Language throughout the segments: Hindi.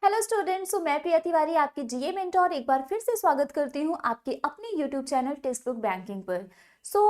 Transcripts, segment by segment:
हेलो स्टूडेंट्स, तो मैं प्रिया तिवारी आपकी जीए मेंटोर एक बार फिर से स्वागत करती हूँ आपके अपने YouTube channel textbook banking पर। So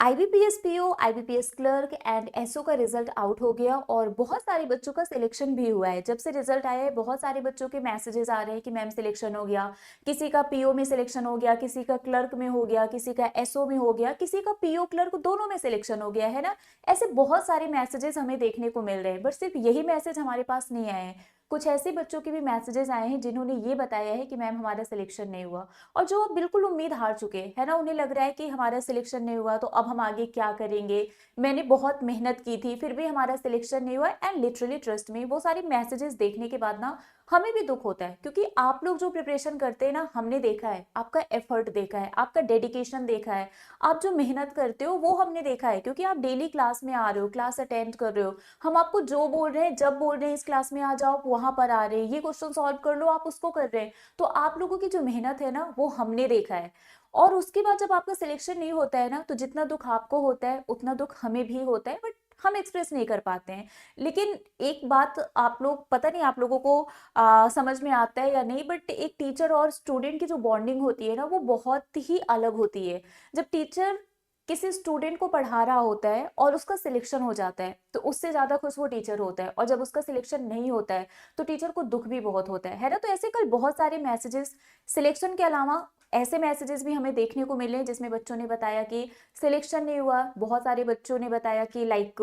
IBPS PO, IBPS clerk and SO का रिजल्ट आउट हो गया और बहुत सारे बच्चों का सिलेक्शन भी हुआ है। जब से रिजल्ट आया है बहुत सारे बच्चों के मैसेजेस आ रहे हैं कि मैम सिलेक्शन हो गया, किसी का पीओ में सिलेक्शन हो गया, किसी का क्लर्क में हो गया, किसी का एसओ में हो गया, किसी का पीओ क्लर्क दोनों में सिलेक्शन हो गया है ना। ऐसे बहुत सारे मैसेजेस हमें देखने को मिल रहे हैं, बट सिर्फ यही मैसेज हमारे पास नहीं आए हैं। कुछ ऐसे बच्चों के भी मैसेजेस आए हैं जिन्होंने ये बताया है कि मैम हमारा सिलेक्शन नहीं हुआ, और जो बिल्कुल उम्मीद हार चुके हैं ना, उन्हें लग रहा है कि हमारा सिलेक्शन नहीं हुआ तो अब हम आगे क्या करेंगे। मैंने बहुत मेहनत की थी फिर भी हमारा सिलेक्शन नहीं हुआ, एंड लिटरली ट्रस्ट में वो सारी मैसेजेस देखने के बाद ना हमें भी दुख होता है, क्योंकि आप लोग जो प्रिपरेशन करते हैं ना, हमने देखा है, आपका एफर्ट देखा है, आपका डेडिकेशन देखा है, आप जो मेहनत करते हो वो हमने देखा है, क्योंकि आप डेली क्लास में आ रहे हो, क्लास अटेंड कर रहे हो। हम आपको जो बोल रहे हैं, जब बोल रहे हैं इस क्लास में आ जाओ, आप वहां पर आ रहे हैं, ये क्वेश्चन सॉल्व कर लो, आप उसको कर रहे हैं। तो आप लोगों की जो मेहनत है ना, वो हमने देखा है। और उसके बाद जब आपका सिलेक्शन नहीं होता है ना, तो जितना दुख आपको होता है उतना दुख हमें भी होता है, बट हम एक्सप्रेस नहीं कर पाते हैं। लेकिन एक बात आप लोग, पता नहीं आप लोगों को समझ में आता है या नहीं, बट एक टीचर और स्टूडेंट की जो बॉन्डिंग होती है ना, वो बहुत ही अलग होती है। जब टीचर किसी स्टूडेंट को पढ़ा रहा होता है और उसका सिलेक्शन हो जाता है, तो उससे ज्यादा खुश वो टीचर होता है, और जब उसका सिलेक्शन नहीं होता है तो टीचर को दुख भी बहुत होता है ना। तो ऐसे कल बहुत सारे मैसेजेस सिलेक्शन के अलावा ऐसे मैसेजेस भी हमें देखने को मिले जिसमें बच्चों ने बताया कि सिलेक्शन नहीं हुआ। बहुत सारे बच्चों ने बताया कि लाइक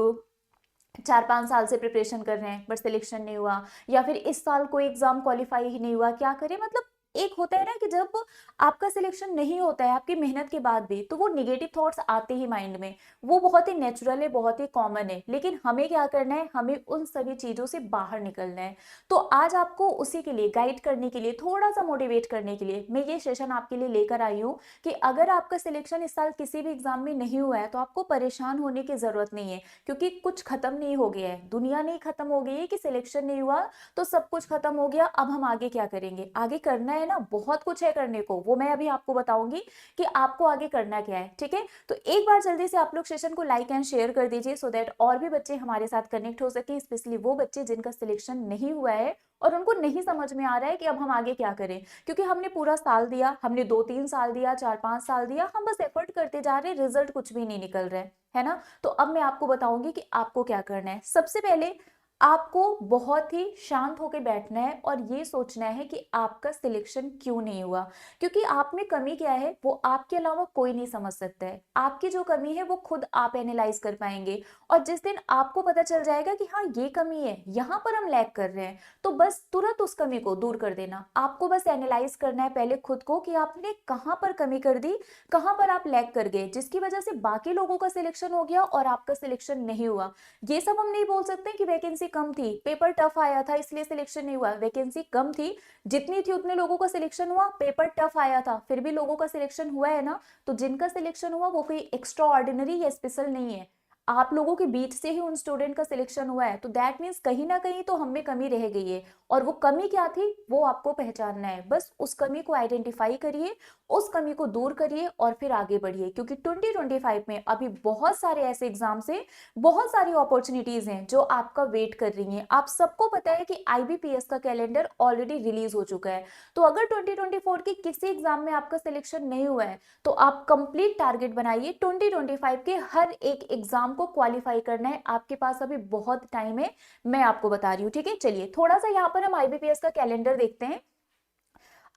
4-5 साल से प्रिपरेशन कर रहे हैं बट सिलेक्शन नहीं हुआ, या फिर इस साल कोई एग्जाम क्वालिफाई ही नहीं हुआ, क्या करें। मतलब एक होता है ना कि जब आपका सिलेक्शन नहीं होता है आपकी मेहनत के बाद भी, तो वो निगेटिव थॉट्स आते ही माइंड में। वो बहुत ही नेचुरल है, बहुत ही कॉमन है, लेकिन हमें क्या करना है, हमें उन सभी चीजों से बाहर निकलना है। तो आज आपको उसी के लिए गाइड करने के लिए, थोड़ा सा मोटिवेट करने के लिए मैं ये सेशन आपके लिए लेकर आई हूँ कि अगर आपका सिलेक्शन इस साल किसी भी एग्जाम में नहीं हुआ है तो आपको परेशान होने की जरूरत नहीं है, क्योंकि कुछ खत्म नहीं हो गया है, दुनिया नहीं खत्म हो गई है कि सिलेक्शन नहीं हुआ तो सब कुछ खत्म हो गया, अब हम आगे क्या करेंगे। आगे करना है ना, बहुत कुछ है करने को, वो मैं अभी आपको बताऊंगी कि आपको आगे करना क्या है। ठीक है, तो एक बार जल्दी से आप लोग सेशन को लाइक एंड शेयर कर दीजिए, सो दैट और भी बच्चे हमारे साथ कनेक्ट हो सके, स्पेशली वो बच्चे जिनका सिलेक्शन नहीं हुआ है और उनको नहीं समझ में आ रहा है कि अब हम आगे क्या करें। क्योंकि हमने पूरा साल दिया, हमने 2-3 साल दिया, 4-5 साल दिया, हम बस एफर्ट करते जा रहे हैं, रिजल्ट कुछ भी नहीं निकल रहा है ना। तो अब मैं आपको बताऊंगी कि आपको क्या करना है। सबसे पहले आपको बहुत ही शांत होकर बैठना है और ये सोचना है कि आपका सिलेक्शन क्यों नहीं हुआ। क्योंकि आप में कमी क्या है वो आपके अलावा कोई नहीं समझ सकता है। आपकी जो कमी है वो खुद आप एनालाइज कर पाएंगे, और जिस दिन आपको पता चल जाएगा कि हाँ ये कमी है, यहाँ पर हम लैग कर रहे हैं, तो बस तुरंत उस कमी को दूर कर देना। आपको बस एनालाइज करना है पहले खुद को कि आपने कहाँ पर कमी कर दी, कहाँ पर आप लैग कर गए, जिसकी वजह से बाकी लोगों का सिलेक्शन हो गया और आपका सिलेक्शन नहीं हुआ। ये सब हम नहीं बोल सकते कि वैकेंसी कम थी, पेपर टफ आया था इसलिए सिलेक्शन नहीं हुआ। वैकेंसी कम थी, जितनी थी उतने लोगों का सिलेक्शन हुआ, पेपर टफ आया था फिर भी लोगों का सिलेक्शन हुआ है ना। तो जिनका सिलेक्शन हुआ वो कोई एक्स्ट्रा ऑर्डिनरी या स्पेशल नहीं है, आप लोगों के बीच से ही उन स्टूडेंट का सिलेक्शन हुआ है। तो दैट मीन्स कहीं ना कहीं तो हम में कमी रह गई है, और वो कमी क्या थी वो आपको पहचानना है। बस उस कमी को आइडेंटिफाई करिए, उस कमी को दूर करिए और फिर आगे बढ़िए, क्योंकि 2025 में अभी बहुत सारे ऐसे एग्जाम से बहुत सारी अपॉर्चुनिटीज हैं जो आपका वेट कर रही हैं। आप सबको पता है कि आईबीपीएस का कैलेंडर ऑलरेडी रिलीज हो चुका है। तो अगर 2024 की किसी एग्जाम में आपका सिलेक्शन नहीं हुआ है तो आप कंप्लीट टारगेट बनाइए, 2025 के हर एक एग्जाम को क्वालिफाई करना है। आपके पास अभी बहुत टाइम है, मैं आपको बता रही हूँ। ठीक है, चलिए थोड़ा सा यहाँ पर हम आईबीपीएस का कैलेंडर देखते हैं।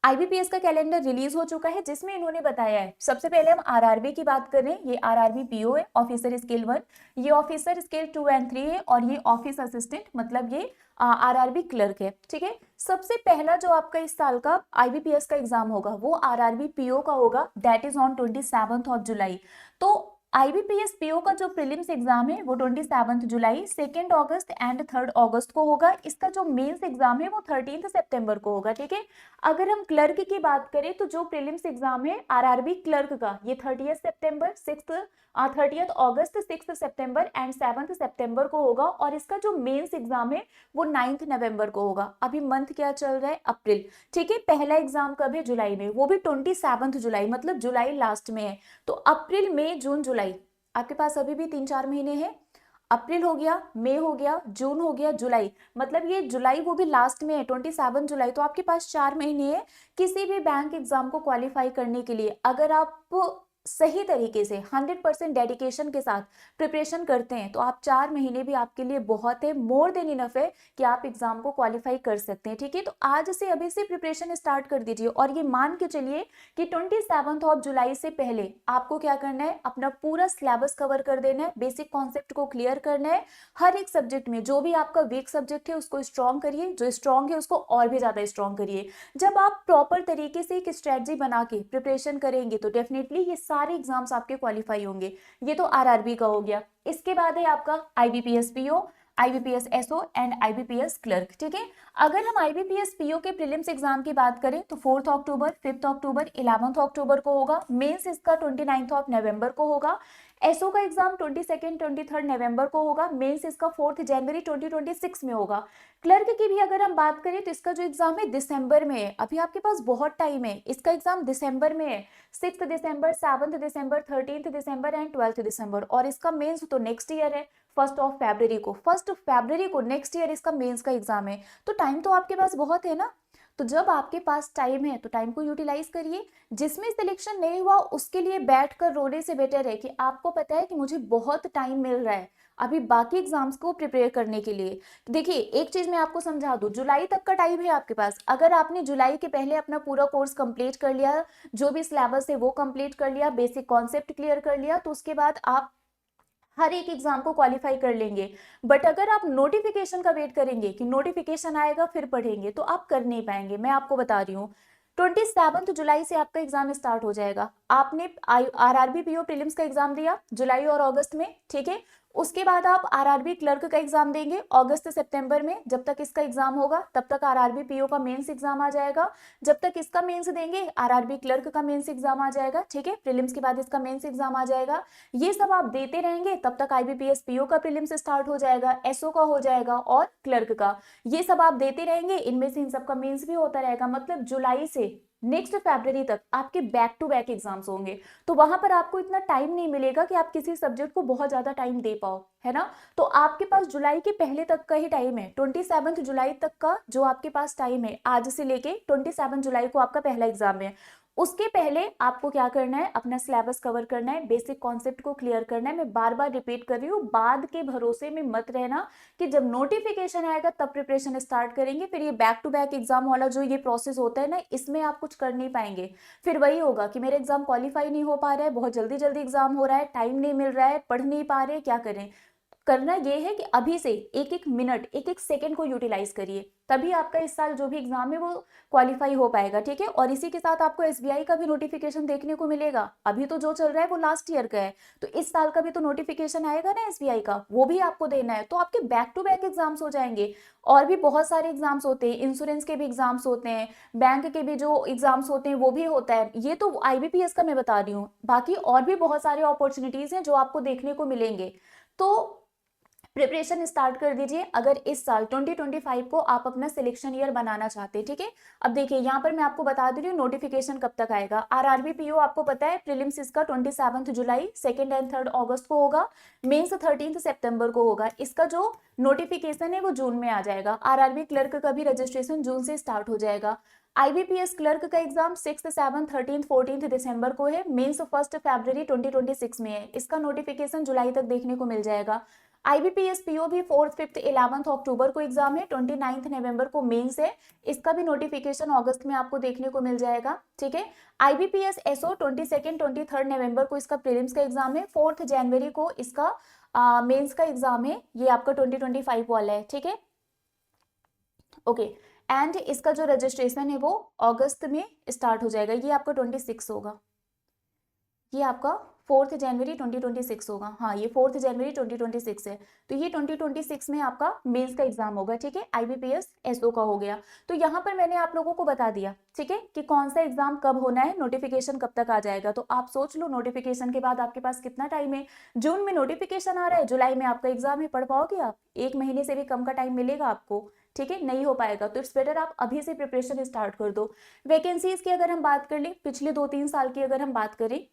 आईबीपीएस का कैलेंडर रिलीज हो चुका है जिसमें इन्होंने बताया है। सबसे पहले हम आरआरबी की बात करें, ये आरआरबी पीओ है, ऑफिसर स्केल 1, ये ऑफिसर स्केल 2 एंड 3 है, और ये ऑफिस असिस्टेंट मतलब ये आरआरबी क्लर्क है। ठीक है, सबसे पहला जो आपका इस साल का आईबीपीएस का एग्जाम होगा वो आरआरबी पीओ का होगा, दैट इज ऑन 27 जुलाई। तो आईबीपीएस पीओ का जो प्रीलिम्स एग्जाम है वो 27 जुलाई, 2 अगस्त एंड 3 अगस्त को होगा। इसका जो मेंस एग्जाम है वो 13 सितंबर को होगा। ठीक है, अगर हम क्लर्क की बात करें तो जो प्रीलिम्स एग्जाम है आरआरबी क्लर्क का, ये 30 सितंबर, 30 अगस्त, 6 सितंबर एंड 7 सितंबर को होगा, और इसका जो मेंस एग्जाम है वो 9 नवंबर को होगा। अभी मंथ क्या चल रहा है, अप्रैल। ठीक है, पहला एग्जाम कब है, जुलाई में, वो भी 27 जुलाई, मतलब जुलाई लास्ट में है। तो अप्रैल मई जून जुलाई, आपके पास अभी भी 3-4 महीने हैं। अप्रैल हो गया, मई हो गया, जून हो गया, जुलाई, मतलब ये जुलाई वो भी लास्ट में है 27 जुलाई। तो आपके पास 4 महीने है किसी भी बैंक एग्जाम को क्वालिफाई करने के लिए। अगर आप सही तरीके से 100% डेडिकेशन के साथ प्रिपरेशन करते हैं तो आप 4 महीने भी आपके लिए बहुत है, मोर देन इनफ है कि आप एग्जाम को क्वालिफाई कर सकते हैं। ठीक है, तो आज से अभी से प्रिपरेशन स्टार्ट कर दीजिए और ये मान के चलिए कि 27 जुलाई से पहले आपको क्या करना है, अपना पूरा सिलेबस कवर कर देना है, बेसिक कॉन्सेप्ट को क्लियर करना है। हर एक सब्जेक्ट में जो भी आपका वीक सब्जेक्ट है उसको स्ट्रॉन्ग करिए, जो स्ट्रॉन्ग है उसको और भी ज्यादा स्ट्रॉन्ग करिए। जब आप प्रॉपर तरीके से एक स्ट्रेटजी बना के प्रिपरेशन करेंगे तो डेफिनेटली ये सारे एग्जाम्स आपके क्वालिफाई होंगे। ये तो आरआरबी का हो गया। इसके बाद है आपका IBPS PO, IBPS SO and IBPS clerk. ठीक है, अगर हम आईबीपीएस पीओ के प्रीलिम्स एग्जाम की बात करें तो 4 अक्टूबर, 5 अक्टूबर, 11 अक्टूबर को होगा। मेंस इसका 29 नवंबर को होगा। एसओ का एग्जाम 22, 23 नवंबर को होगा। मेंस इसका 4 जनवरी 2026 में होगा। क्लर्क की भी अगर हम बात करें तो इसका जो एग्जाम है दिसंबर में है। अभी आपके पास बहुत टाइम है, इसका एग्जाम दिसंबर में है, 6 दिसंबर, 7 दिसंबर, 13 दिसंबर एंड 12 दिसंबर। और इसका मेंस तो नेक्स्ट ईयर है, 1 फरवरी को, 1 फरवरी को नेक्स्ट ईयर इसका मेंस का एग्जाम है। तो टाइम तो आपके पास बहुत है ना। तो जब आपके पास टाइम है तो टाइम को यूटिलाइज करिए। जिसमें सिलेक्शन नहीं हुआ उसके लिए बैठकर रोने से बेटर है कि आपको पता है कि मुझे बहुत टाइम मिल रहा है अभी बाकी एग्जाम्स को प्रिपेयर करने के लिए। देखिए एक चीज मैं आपको समझा दूं, जुलाई तक का टाइम है आपके पास। अगर आपने जुलाई के पहले अपना पूरा कोर्स कंप्लीट कर लिया, जो भी सिलेबस है वो कंप्लीट कर लिया, बेसिक कॉन्सेप्ट क्लियर कर लिया, तो उसके बाद आप हर एक एग्जाम को क्वालिफाई कर लेंगे। बट अगर आप नोटिफिकेशन का वेट करेंगे कि नोटिफिकेशन आएगा फिर पढ़ेंगे तो आप कर नहीं पाएंगे। मैं आपको बता रही हूँ 27 जुलाई से आपका एग्जाम स्टार्ट हो जाएगा। आपने आरआरबी पीओ प्रीलिम्स का एग्जाम दिया जुलाई और अगस्त में, ठीक है। उसके बाद आप आरआरबी क्लर्क का एग्जाम देंगे अगस्त सितंबर में। जब तक इसका एग्जाम होगा तब तक आरआरबी पीओ का मेंस एग्जाम आ जाएगा। जब तक इसका मेंस देंगे आरआरबी क्लर्क का मेंस एग्जाम आ जाएगा, ठीक है। प्रीलिम्स के बाद इसका मेंस एग्जाम आ जाएगा। ये सब आप देते रहेंगे तब तक आईबीपीएस पीओ का प्रीलिम्स स्टार्ट हो जाएगा, एसओ का हो जाएगा और क्लर्क का। ये सब आप देते रहेंगे, इनमें से इन सब का मेंस भी होता रहेगा। मतलब जुलाई से नेक्स्ट फरवरी तक आपके बैक टू बैक एग्जाम्स होंगे। तो वहां पर आपको इतना टाइम नहीं मिलेगा कि आप किसी सब्जेक्ट को बहुत ज्यादा टाइम दे पाओ, है ना। तो आपके पास जुलाई के पहले तक का ही टाइम है, 27 जुलाई तक का जो आपके पास टाइम है, आज से लेके 27 जुलाई को आपका पहला एग्जाम है। उसके पहले आपको क्या करना है, अपना सिलेबस कवर करना है, बेसिक कॉन्सेप्ट को क्लियर करना है। मैं बार बार रिपीट कर रही हूँ, बाद के भरोसे में मत रहना कि जब नोटिफिकेशन आएगा तब प्रिपरेशन स्टार्ट करेंगे। फिर ये बैक टू बैक एग्जाम वाला जो ये प्रोसेस होता है ना, इसमें आप कुछ कर नहीं पाएंगे। फिर वही होगा कि मेरा एग्जाम क्वालिफाई नहीं हो पा रहा है, बहुत जल्दी जल्दी एग्जाम हो रहा है, टाइम नहीं मिल रहा है, पढ़ नहीं पा रहे, क्या करें। करना ये है कि अभी से एक एक मिनट, एक एक सेकंड को यूटिलाइज करिए, तभी आपका इस साल जो भी एग्जाम है वो क्वालिफाई हो पाएगा, ठीक है। और इसी के साथ आपको एसबीआई का भी नोटिफिकेशन देखने को मिलेगा। अभी तो जो चल रहा है वो लास्ट ईयर का है, तो इस साल का भी तो नोटिफिकेशन आएगा ना एसबीआई का, वो भी आपको देना है। तो आपके बैक टू बैक एग्जाम्स हो जाएंगे। और भी बहुत सारे एग्जाम्स होते हैं, इंश्योरेंस के भी एग्जाम्स होते हैं, बैंक के भी जो एग्जाम्स होते हैं वो भी होता है। ये तो आईबीपीएस का मैं बता रही हूँ, बाकी और भी बहुत सारे अपॉर्चुनिटीज हैं जो आपको देखने को मिलेंगे। तो प्रिपरेशन स्टार्ट कर दीजिए अगर इस साल 2025 को आप अपना सिलेक्शन ईयर बनाना चाहते हैं, ठीक है। अब देखिए यहाँ पर मैं आपको बता दे रही हूँ नोटिफिकेशन कब तक आएगा। आरआरबी पीओ आपको पता है प्रीलिम्स इसका 27 जुलाई, 2 एंड 3 अगस्त को होगा। मेंस 13 सितंबर को होगा। इसका जो नोटिफिकेशन है वो जून में आ जाएगा। आरआरबी क्लर्क का भी रजिस्ट्रेशन जून से स्टार्ट हो जाएगा। आईबीपीएस क्लर्क का एग्जाम 6, 7, 13, 14 दिसंबर को है। मेंस 1 फरवरी 2026 में है। इसका नोटिफिकेशन जुलाई तक देखने को मिल जाएगा। आईबीपीएस पीओ भी 4, 5, 11 अक्टूबर को एग्जाम है, 29 नवंबर को मेंस है। इसका भी नोटिफिकेशन अगस्त में आपको देखने को मिल जाएगा, ठीक है। आईबीपीएस एसओ 22, 23 नवंबर को इसका प्रीलिम्स का एग्जाम है। 4 जनवरी को इसका मेंस का एग्जाम है। ये आपका 2025 वाला है, ठीक है। ओके, एंड इसका जो रजिस्ट्रेशन है वो अगस्त में स्टार्ट हो जाएगा। ये आपका 26 होगा, ये आपका 4 जनवरी 2026 होगा। हाँ, ये 4 जनवरी 2026 है। तो ये 2026 में आपका मेंस का एग्जाम होगा, ठीक है। आईबीपीएस एसओ का हो गया। तो यहाँ पर मैंने आप लोगों को बता दिया, ठीक है, कि कौन सा एग्जाम कब होना है, नोटिफिकेशन कब तक आ जाएगा। तो आप सोच लो नोटिफिकेशन के बाद आपके पास कितना टाइम है। जून में नोटिफिकेशन आ रहा है, जुलाई में आपका एग्जाम है, पढ़ पाओगे आप? 1 महीने से भी कम का टाइम मिलेगा आपको, ठीक है, नहीं हो पाएगा। तो इट्स बेटर आप अभी से प्रिपरेशन स्टार्ट कर दो। वैकेंसीज की अगर हम बात कर लें, पिछले 2-3 साल की अगर हम बात करें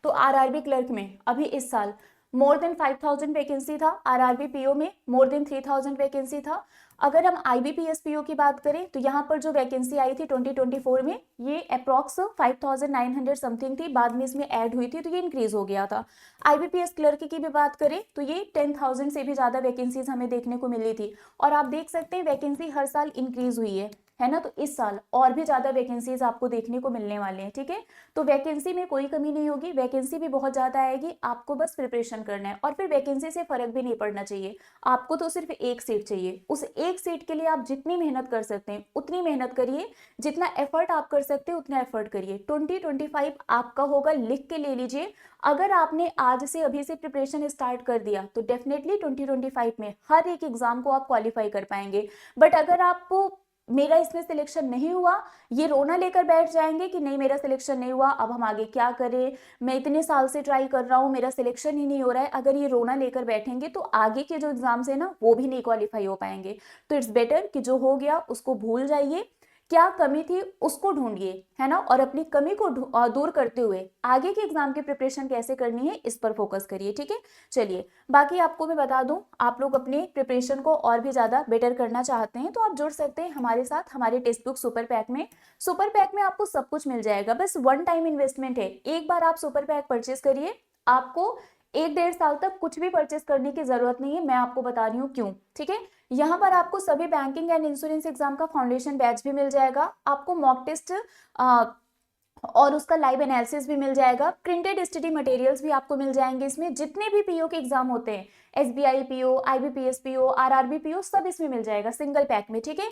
तो आरआरबी क्लर्क में अभी इस साल मोर देन 5000 वैकेंसी था। आरआरबी पीओ में मोर देन 3000 वैकेंसी था। अगर हम आईबीपीएस पीओ की बात करें तो यहाँ पर जो वैकेंसी आई थी 2024 में, ये अप्रॉक्स 5900 समथिंग थी, बाद में इसमें ऐड हुई थी तो ये इंक्रीज हो गया था। आईबीपीएस क्लर्क की भी बात करें तो ये 10,000 से भी ज्यादा वैकेंसीज हमें देखने को मिली थी। और आप देख सकते हैं वैकेंसी हर साल इंक्रीज हुई है ना। तो इस साल और भी ज्यादा वैकेंसीज आपको देखने को मिलने वाले हैं, ठीक है। तो वैकेंसी में कोई कमी नहीं होगी, वैकेंसी भी बहुत ज्यादा आएगी, आपको बस प्रिपरेशन करना है। और फिर वैकेंसी से फर्क भी नहीं पड़ना चाहिए, आपको तो सिर्फ एक सीट चाहिए। उस एक सीट के लिए आप जितनी मेहनत कर सकते हैं उतनी मेहनत करिए, जितना एफर्ट आप कर सकते हैं उतना एफर्ट करिए। 2025 आपका होगा, लिख के ले लीजिए। अगर आपने आज से अभी से प्रिपरेशन स्टार्ट कर दिया तो डेफिनेटली 2025 में हर एक एग्जाम को आप क्वालिफाई कर पाएंगे। बट अगर आपको मेरा इसमें सिलेक्शन नहीं हुआ, ये रोना लेकर बैठ जाएंगे कि नहीं मेरा सिलेक्शन नहीं हुआ, अब हम आगे क्या करें, मैं इतने साल से ट्राई कर रहा हूँ मेरा सिलेक्शन ही नहीं हो रहा है, अगर ये रोना लेकर बैठेंगे तो आगे के जो एग्जाम्स है ना वो भी नहीं क्वालिफाई हो पाएंगे। तो इट्स बेटर कि जो हो गया उसको भूल जाइए, क्या कमी थी उसको ढूंढिए, है ना। और अपनी कमी को दूर करते हुए आगे के एग्जाम की प्रिपरेशन कैसे करनी है इस पर फोकस करिए, ठीक है। चलिए, बाकी आपको मैं बता दूं, आप लोग अपने प्रिपरेशन को और भी ज्यादा बेटर करना चाहते हैं तो आप जुड़ सकते हैं हमारे साथ हमारे टेक्स्ट बुक सुपर पैक में। सुपर पैक में आपको सब कुछ मिल जाएगा, बस वन टाइम इन्वेस्टमेंट है। एक बार आप सुपर पैक परचेज करिए, आपको 1-1.5 साल तक कुछ भी परचेस करने की जरूरत नहीं है, मैं आपको बता रही हूँ क्यों, ठीक है। यहाँ पर आपको सभी बैंकिंग एंड इंश्योरेंस एग्जाम का फाउंडेशन बैच भी मिल जाएगा, आपको मॉक टेस्ट और उसका लाइव एनालिसिस भी मिल जाएगा, प्रिंटेड स्टडी मटेरियल्स भी आपको मिल जाएंगे। इसमें जितने भी पीओ के एग्जाम होते हैं, SBI PO, IBPS PO, RRB PO, सब इसमें मिल जाएगा सिंगल पैक में, ठीक है।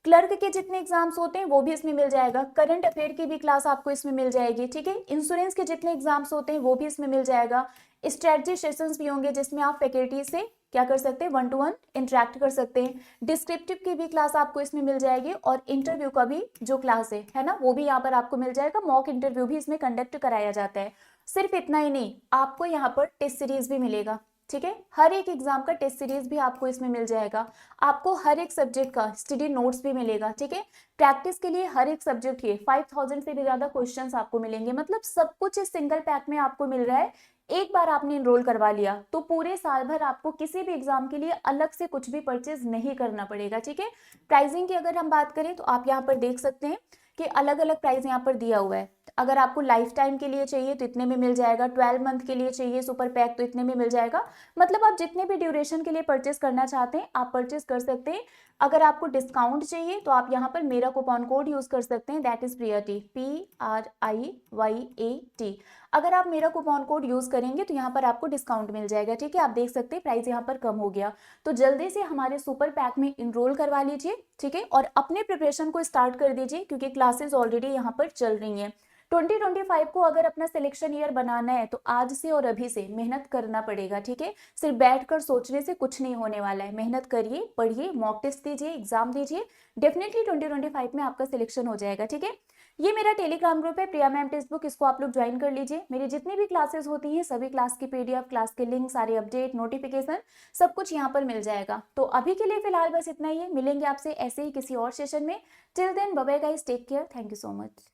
क्लर्क के जितने एग्जाम्स होते हैं वो भी इसमें मिल जाएगा, करंट अफेयर की भी क्लास आपको इसमें मिल जाएगी, ठीक है। इंश्योरेंस के जितने एग्जाम्स होते हैं वो भी इसमें मिल जाएगा। स्ट्रेटजी सेशंस भी होंगे जिसमें आप फैकल्टी से क्या कर सकते हैं, 1-to-1 इंटरेक्ट कर सकते हैं। डिस्क्रिप्टिव की भी क्लास आपको इसमें मिल जाएगी और इंटरव्यू का भी जो क्लास है ना, वो भी यहाँ पर आपको मिल जाएगा। मॉक इंटरव्यू भी इसमें कंडक्ट कराया जाता है। सिर्फ इतना ही नहीं, आपको यहाँ पर टेस्ट सीरीज भी मिलेगा, ठीक है। हर एक एग्जाम का टेस्ट सीरीज भी आपको इसमें मिल जाएगा, आपको हर एक सब्जेक्ट का स्टडी नोट्स भी मिलेगा, ठीक है। प्रैक्टिस के लिए हर एक सब्जेक्ट के 5000 से भी ज्यादा क्वेश्चंस आपको मिलेंगे, मतलब सब कुछ इस सिंगल पैक में आपको मिल रहा है। एक बार आपने इनरोल करवा लिया तो पूरे साल भर आपको किसी भी एग्जाम के लिए अलग से कुछ भी परचेज नहीं करना पड़ेगा, ठीक है। प्राइसिंग की अगर हम बात करें तो आप यहाँ पर देख सकते हैं कि अलग अलग प्राइस यहाँ पर दिया हुआ है। अगर आपको लाइफ टाइम के लिए चाहिए तो इतने में मिल जाएगा, 12 मंथ के लिए चाहिए सुपर पैक तो इतने में मिल जाएगा। मतलब आप जितने भी ड्यूरेशन के लिए परचेस करना चाहते हैं आप परचेस कर सकते हैं। अगर आपको डिस्काउंट चाहिए तो आप यहाँ पर मेरा कूपन कोड यूज कर सकते हैं, दैट इज प्रियटी, PRIYAT। अगर आप मेरा कूपन कोड यूज करेंगे तो यहाँ पर आपको डिस्काउंट मिल जाएगा, ठीक है। आप देख सकते हैं प्राइस यहाँ पर कम हो गया, तो जल्दी से हमारे सुपर पैक में इनरोल करवा लीजिए, ठीक है। और अपने प्रिपरेशन को स्टार्ट कर दीजिए क्योंकि क्लासेस ऑलरेडी यहाँ पर चल रही हैं। 2025 को अगर अपना सिलेक्शन ईयर बनाना है तो आज से और अभी से मेहनत करना पड़ेगा, ठीक है। सिर्फ बैठकर सोचने से कुछ नहीं होने वाला है, मेहनत करिए, पढ़िए, मॉक टेस्ट दीजिए, एग्जाम दीजिए, डेफिनेटली 2025 में आपका सिलेक्शन हो जाएगा, ठीक है। ये मेरा टेलीग्राम ग्रुप है प्रिया मैम टेक्स्ट बुक, इसको आप लोग ज्वाइन कर लीजिए। मेरी जितनी भी क्लासेस होती हैं सभी क्लास की पीडीएफ, क्लास के लिंक, सारे अपडेट, नोटिफिकेशन सब कुछ यहाँ पर मिल जाएगा। तो अभी के लिए फिलहाल बस इतना ही है, मिलेंगे आपसे ऐसे ही किसी और सेशन में। Till then bye bye guys, take care, thank you so much.